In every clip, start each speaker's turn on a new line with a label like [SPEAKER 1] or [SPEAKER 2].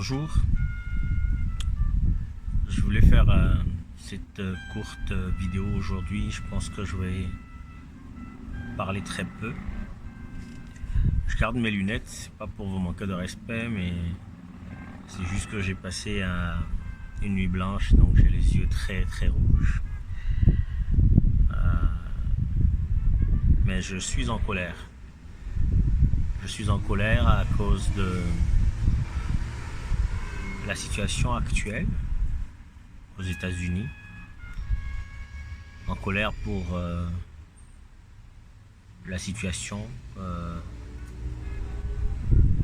[SPEAKER 1] Bonjour, je voulais faire cette courte vidéo aujourd'hui. Je pense que je vais parler très peu. Je garde mes lunettes, c'est pas pour vous manquer de respect, mais c'est juste que j'ai passé une nuit blanche, donc j'ai les yeux très très rouges. Mais je suis en colère. Je suis en colère à cause de la situation actuelle aux États-Unis. En colère pour la situation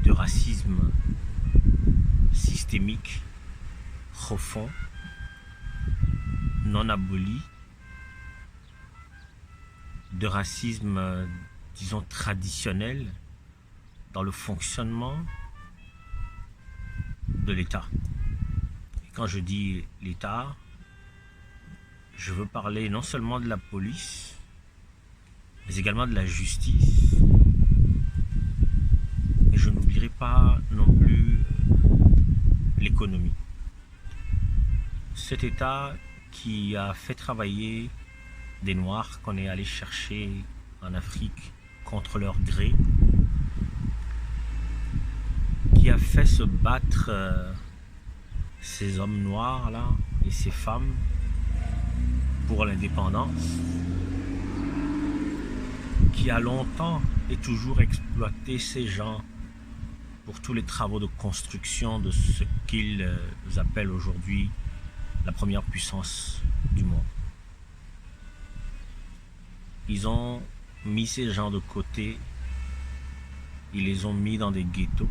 [SPEAKER 1] de racisme systémique, profond, non aboli, de racisme, disons, traditionnel dans le fonctionnement de l'État. Et quand je dis l'État, je veux parler non seulement de la police, mais également de la justice. Et je n'oublierai pas non plus l'économie. Cet État qui a fait travailler des Noirs qu'on est allé chercher en Afrique contre leur gré, qui a fait se battre ces hommes noirs là et ces femmes pour l'indépendance, qui a longtemps et toujours exploité ces gens pour tous les travaux de construction de ce qu'ils appellent aujourd'hui la première puissance du monde. Ils ont mis ces gens de côté, ils les ont mis dans des ghettos,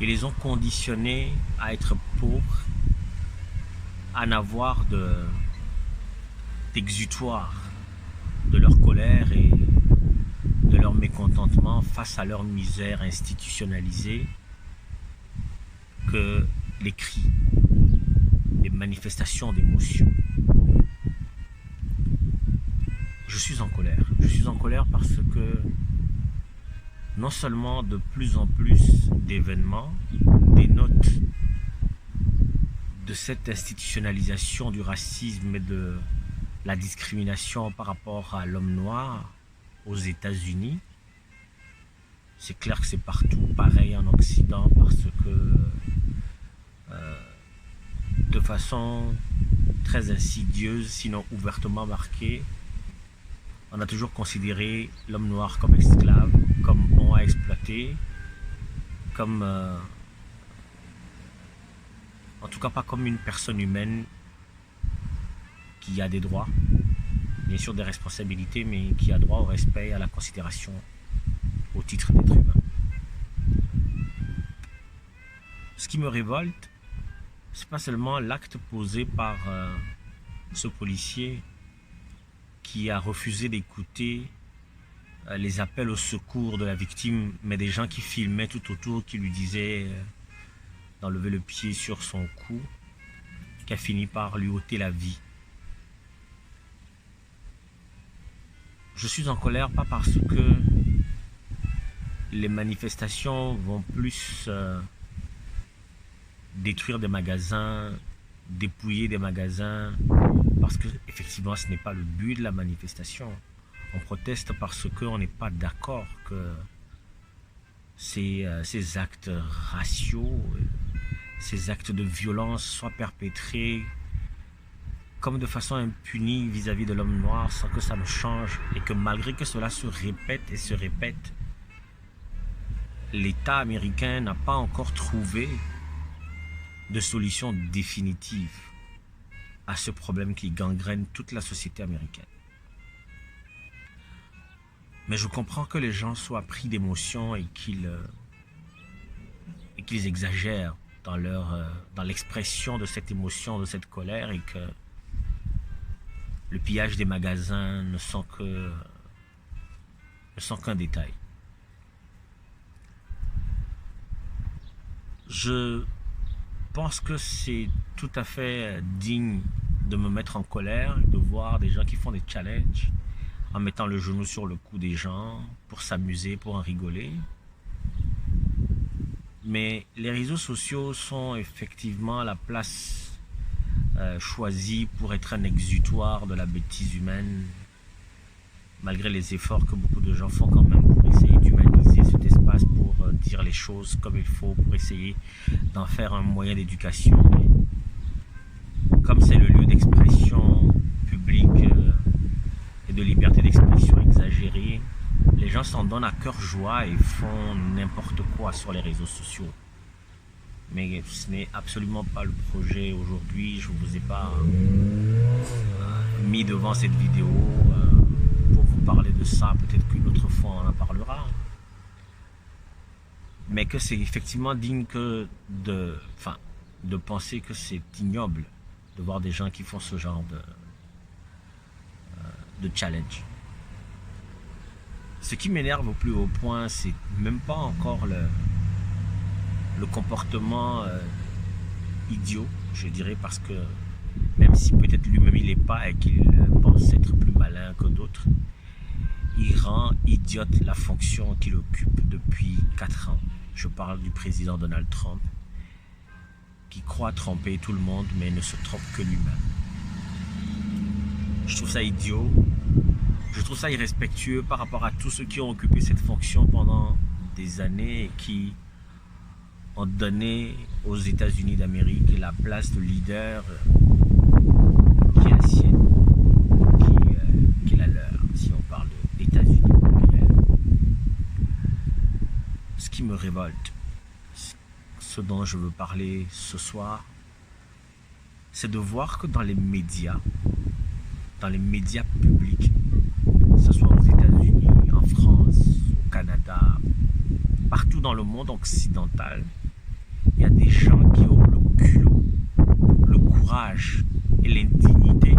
[SPEAKER 1] ils les ont conditionnés à être pauvres, à n'avoir d'exutoire de leur colère et de leur mécontentement face à leur misère institutionnalisée que les cris, les manifestations d'émotion. Je suis en colère. Je suis en colère parce que non seulement de plus en plus d'événements dénotent de cette institutionnalisation du racisme et de la discrimination par rapport à l'homme noir aux États-Unis. C'est clair que c'est partout pareil en Occident parce que de façon très insidieuse, sinon ouvertement marquée, on a toujours considéré l'homme noir comme esclave, comme bon à exploiter, comme en tout cas pas comme une personne humaine qui a des droits, bien sûr des responsabilités, mais qui a droit au respect et à la considération au titre d'être humain. Ce qui me révolte, c'est pas seulement l'acte posé par ce policier qui a refusé d'écouter les appels au secours de la victime, mais des gens qui filmaient tout autour, qui lui disaient d'enlever le pied sur son cou, qui a fini par lui ôter la vie. Je suis en colère pas parce que les manifestations vont plus détruire des magasins, dépouiller des magasins, parce que effectivement ce n'est pas le but de la manifestation. On proteste parce qu'on n'est pas d'accord que ces actes raciaux, ces actes de violence soient perpétrés comme de façon impunie vis-à-vis de l'homme noir sans que ça ne change et que malgré que cela se répète et se répète, l'État américain n'a pas encore trouvé de solution définitive à ce problème qui gangrène toute la société américaine. Mais je comprends que les gens soient pris d'émotion et qu'ils exagèrent dans l'expression de cette émotion, de cette colère, et que le pillage des magasins ne sont qu'un détail. Je pense que c'est tout à fait digne de me mettre en colère, de voir des gens qui font des challenges en mettant le genou sur le cou des gens pour s'amuser, pour en rigoler. Mais les réseaux sociaux sont effectivement la place choisie pour être un exutoire de la bêtise humaine, malgré les efforts que beaucoup de gens font quand même pour essayer d'humaniser cet espace, pour dire les choses comme il faut, pour essayer d'en faire un moyen d'éducation. Comme c'est le lieu d'expression publique et de liberté d'expression exagérée, les gens s'en donnent à cœur joie et font n'importe quoi sur les réseaux sociaux. Mais ce n'est absolument pas le projet aujourd'hui. Je ne vous ai pas mis devant cette vidéo pour vous parler de ça. Peut-être qu'une autre fois on en parlera. Mais que c'est effectivement digne que de penser que c'est ignoble de voir des gens qui font ce genre de challenge. Ce qui m'énerve au plus haut point, c'est même pas encore le comportement idiot, je dirais, parce que même si peut-être lui-même il n'est pas et qu'il pense être plus malin que d'autres, il rend idiote la fonction qu'il occupe depuis 4 ans. Je parle du président Donald Trump, qui croit tromper tout le monde, mais ne se trompe que lui-même. Je trouve ça idiot. Je trouve ça irrespectueux par rapport à tous ceux qui ont occupé cette fonction pendant des années et qui ont donné aux États-Unis d'Amérique la place de leader qui est la sienne, qui est la leur, si on parle d'États-Unis. Ce qui me révolte, ce dont je veux parler ce soir, c'est de voir que dans les médias publics, que ce soit aux États-Unis, en France, au Canada, partout dans le monde occidental, il y a des gens qui ont le culot, le courage et l'indignité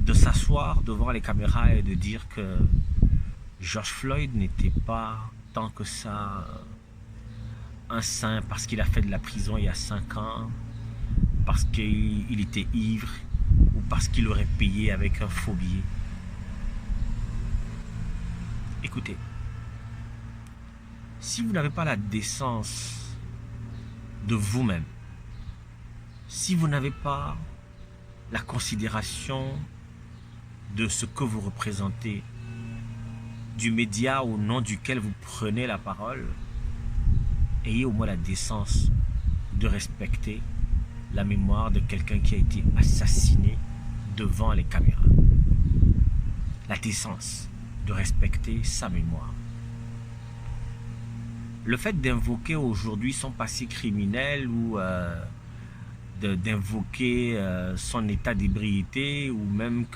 [SPEAKER 1] de s'asseoir devant les caméras et de dire que George Floyd n'était pas tant que ça un saint parce qu'il a fait de la prison il y a 5 ans, parce qu'il était ivre ou parce qu'il aurait payé avec un faux billet. Écoutez, si vous n'avez pas la décence de vous-même, si vous n'avez pas la considération de ce que vous représentez, du média au nom duquel vous prenez la parole, ayez au moins la décence de respecter la mémoire de quelqu'un qui a été assassiné devant les caméras. La décence de respecter sa mémoire. Le fait d'invoquer aujourd'hui son passé criminel ou d'invoquer son état d'ébriété ou même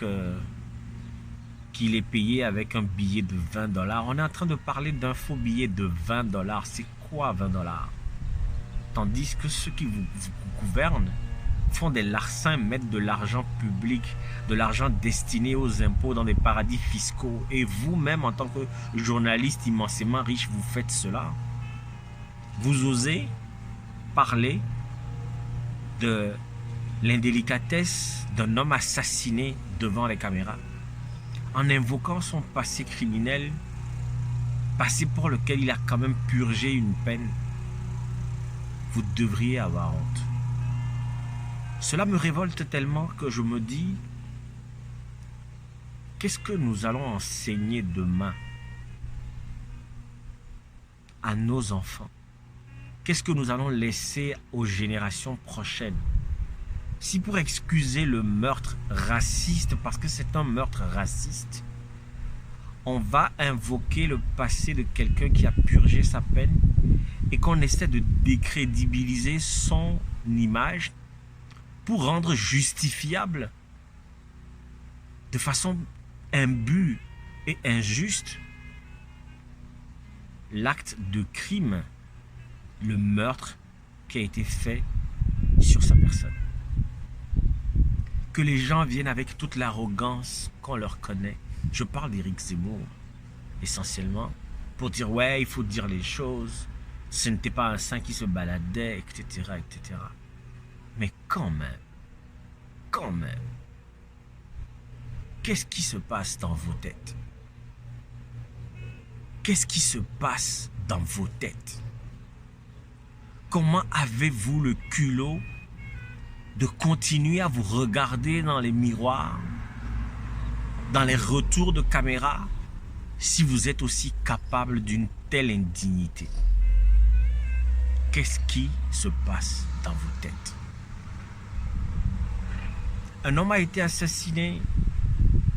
[SPEAKER 1] qu'il est payé avec un billet de 20 $. On est en train de parler d'un faux billet de 20 $. C'est quoi 20 $? Tandis que ceux qui vous gouvernent font des larcins, mettent de l'argent public, de l'argent destiné aux impôts dans des paradis fiscaux. Et vous-même, en tant que journaliste immensément riche, vous faites cela. Vous osez parler de l'indélicatesse d'un homme assassiné devant les caméras en invoquant son passé criminel, passé pour lequel il a quand même purgé une peine. Vous devriez avoir honte. Cela me révolte tellement que je me dis, qu'est-ce que nous allons enseigner demain à nos enfants? Qu'est-ce que nous allons laisser aux générations prochaines? Si pour excuser le meurtre raciste, parce que c'est un meurtre raciste, on va invoquer le passé de quelqu'un qui a purgé sa peine et qu'on essaie de décrédibiliser son image pour rendre justifiable de façon imbue et injuste l'acte de crime, le meurtre qui a été fait sur sa personne. Que les gens viennent avec toute l'arrogance qu'on leur connaît. Je parle d'Éric Zemmour, essentiellement, pour dire « ouais, il faut dire les choses, ce n'était pas un saint qui se baladait, etc. etc. » Mais quand même, qu'est-ce qui se passe dans vos têtes? Qu'est-ce qui se passe dans vos têtes? comment avez-vous le culot de continuer à vous regarder dans les miroirs, dans les retours de caméra, si vous êtes aussi capable d'une telle indignité? Qu'est-ce qui se passe dans vos têtes? Un homme a été assassiné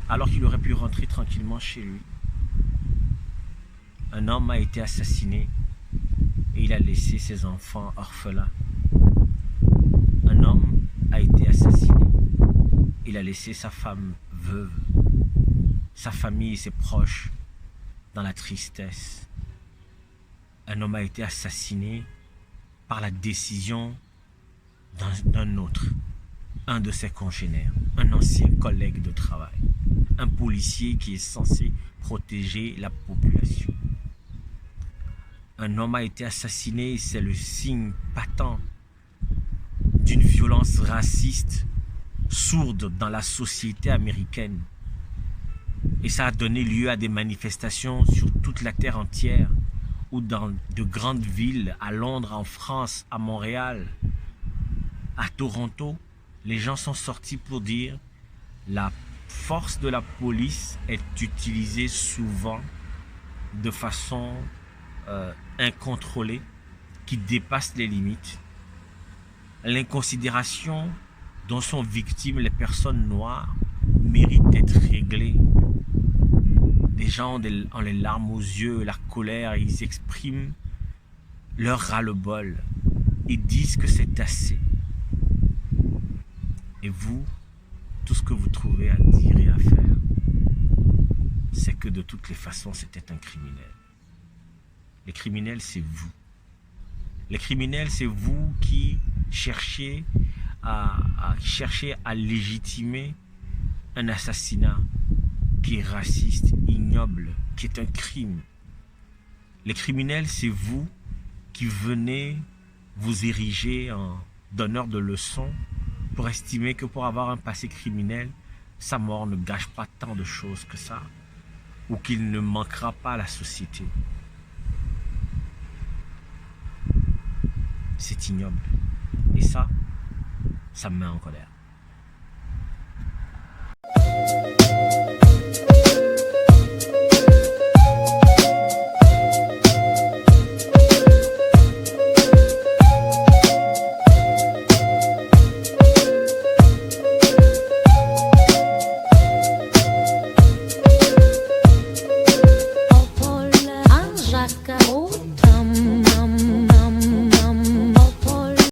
[SPEAKER 1] alors qu'il aurait pu rentrer tranquillement chez lui. Un homme a été assassiné et il a laissé ses enfants orphelins. Un homme a été assassiné. Il a laissé sa femme veuve, sa famille et ses proches dans la tristesse. Un homme a été assassiné par la décision d'un autre, un de ses congénères, un ancien collègue de travail, un policier qui est censé protéger la population. Un homme a été assassiné et c'est le signe patent d'une violence raciste sourde dans la société américaine. Et ça a donné lieu à des manifestations sur toute la terre entière, ou dans de grandes villes, à Londres, en France, à Montréal, à Toronto. Les gens sont sortis pour dire la force de la police est utilisée souvent de façon incontrôlée, qui dépasse les limites. L'inconsidération dont sont victimes les personnes noires mérite d'être réglée. Les gens ont les larmes aux yeux, la colère, ils expriment leur ras-le-bol. Ils disent que c'est assez. Et vous, tout ce que vous trouvez à dire et à faire, c'est que de toutes les façons, c'était un criminel. Les criminels, c'est vous. Les criminels, c'est vous qui cherchez à légitimer un assassinat qui est raciste, ignoble, qui est un crime. Les criminels, c'est vous qui venez vous ériger en donneur de leçons pour estimer que pour avoir un passé criminel, sa mort ne gâche pas tant de choses que ça, ou qu'il ne manquera pas à la société. C'est ignoble. Et ça me met en colère.
[SPEAKER 2] Jacques,